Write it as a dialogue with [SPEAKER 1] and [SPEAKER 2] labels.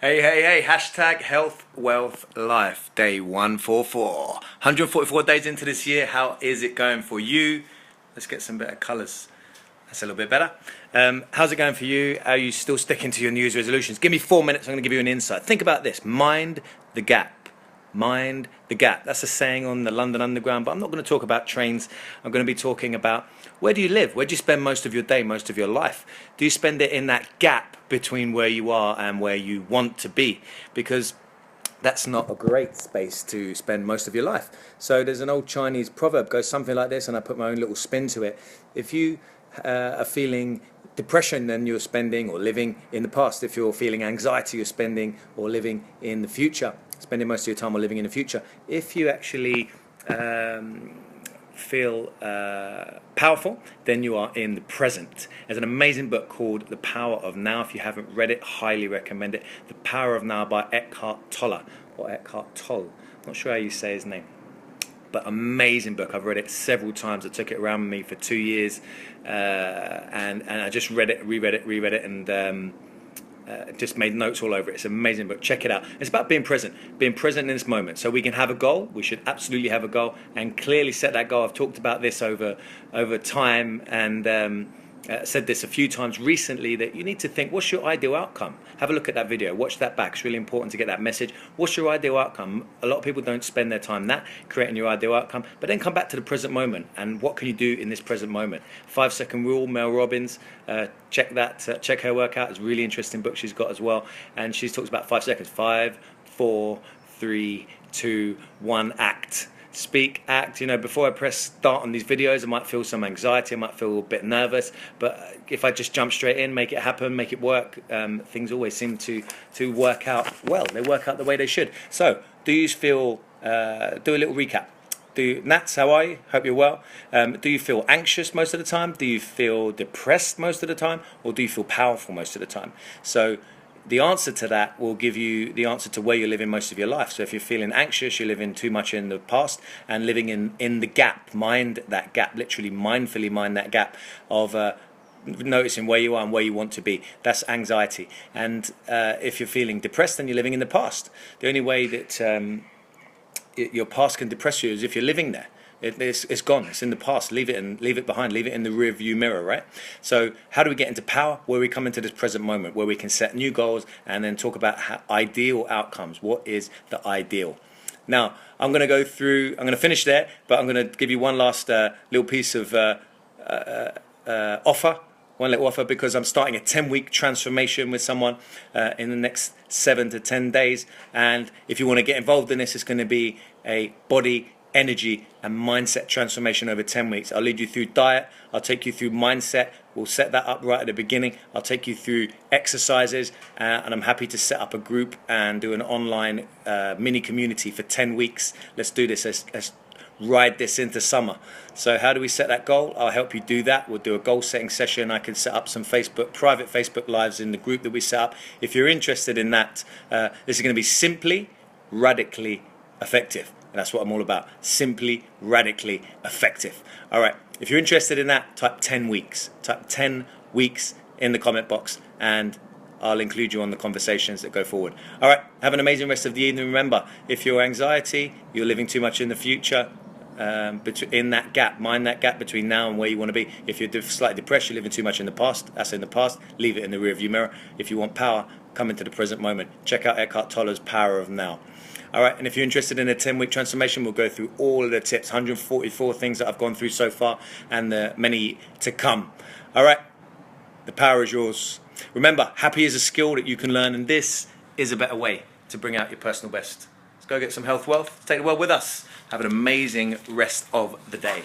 [SPEAKER 1] Hey, hashtag health, wealth, life, day 144. 144 days into this year, how is it going for you? Let's get some better colours. That's a little bit better. How's it going for you? Are you still sticking to your New Year's resolutions? Give me 4 minutes, I'm going to give you an insight. Think about this, mind the gap. Mind the gap. That's a saying on the London Underground, but I'm not going to talk about trains. I'm going to be talking about where do you live? Where do you spend most of your day, most of your life? Do you spend it in that gap between where you are and where you want to be? Because that's not a great space to spend most of your life. So there's an old Chinese proverb, goes something like this, and I put my own little spin to it. If you are feeling depression, then you're spending or living in the past. If you're feeling anxiety, you're spending or living in the future. Spending most of your time or living in the future. If you actually feel powerful, then you are in the present. There's an amazing book called The Power of Now. If you haven't read it, highly recommend it. The Power of Now by Eckhart Tolle, or Eckhart Tolle. Not sure how you say his name. But amazing book. I've read it several times. I took it around with me for 2 years, and I just read it, reread it, and just made notes all over it. It's an amazing book. Check it out. It's about being present in this moment. So we can have a goal. We should absolutely have a goal and clearly set that goal. I've talked about this over time and said this a few times recently, that you need to think, what's your ideal outcome? Have a look at that video, watch that back. It's really important to get that message. What's your ideal outcome? A lot of people don't spend their time creating your ideal outcome, but then come back to the present moment and what can you do in this present moment? 5-second rule, Mel Robbins, check that, check her work out. It's a really interesting book she's got as well, and she talks about 5 seconds. 5, 4, 3, 2, 1, act. Speak, act. You know, before I press start on these videos, I might feel some anxiety, I might feel a bit nervous, but if I just jump straight in, make it happen, make it work, things always seem to work out well. They work out the way they should. So, do you feel, do a little recap. Nats, how are you? Hope you're well. Do you feel anxious most of the time? Do you feel depressed most of the time? Or do you feel powerful most of the time? So, the answer to that will give you the answer to where you're living most of your life. So if you're feeling anxious, you're living too much in the past and living in the gap. Mind that gap, literally mindfully mind that gap of noticing where you are and where you want to be. That's anxiety. And if you're feeling depressed, then you're living in the past. The only way that your past can depress you is if you're living there. It's gone. It's in the past. Leave it behind. Leave it in the rear view mirror, right? So how do we get into power? Where we come into this present moment, where we can set new goals and then talk about ideal outcomes. What is the ideal? Now, I'm going to finish there, but I'm going to give you one last little piece of offer. One little offer, because I'm starting a 10-week transformation with someone in the next 7 to 10 days. And if you want to get involved in this, it's going to be a body, energy and mindset transformation over 10 weeks. I'll lead you through diet, I'll take you through mindset, we'll set that up right at the beginning, I'll take you through exercises, and I'm happy to set up a group and do an online mini community for 10 weeks. Let's do this, let's ride this into summer. So how do we set that goal? I'll help you do that. We'll do a goal setting session. I can set up some private Facebook lives in the group that we set up. If you're interested in that, this is going to be simply, radically effective. And that's what I'm all about. Simply, radically effective. All right. If you're interested in that, type 10 weeks. Type 10 weeks in the comment box, and I'll include you on the conversations that go forward. All right. Have an amazing rest of the evening. Remember, if you're anxiety, you're living too much in the future, in that gap, mind that gap between now and where you want to be. If you're slightly depressed, you're living too much in the past. That's in the past. Leave it in the rearview mirror. If you want power, come into the present moment. Check out Eckhart Tolle's Power of Now. All right, and if you're interested in a 10-week transformation, we'll go through all of the tips, 144 things that I've gone through so far, and the many to come. All right, the power is yours. Remember, happy is a skill that you can learn, and this is a better way to bring out your personal best. Let's go get some health wealth. Take the world with us. Have an amazing rest of the day.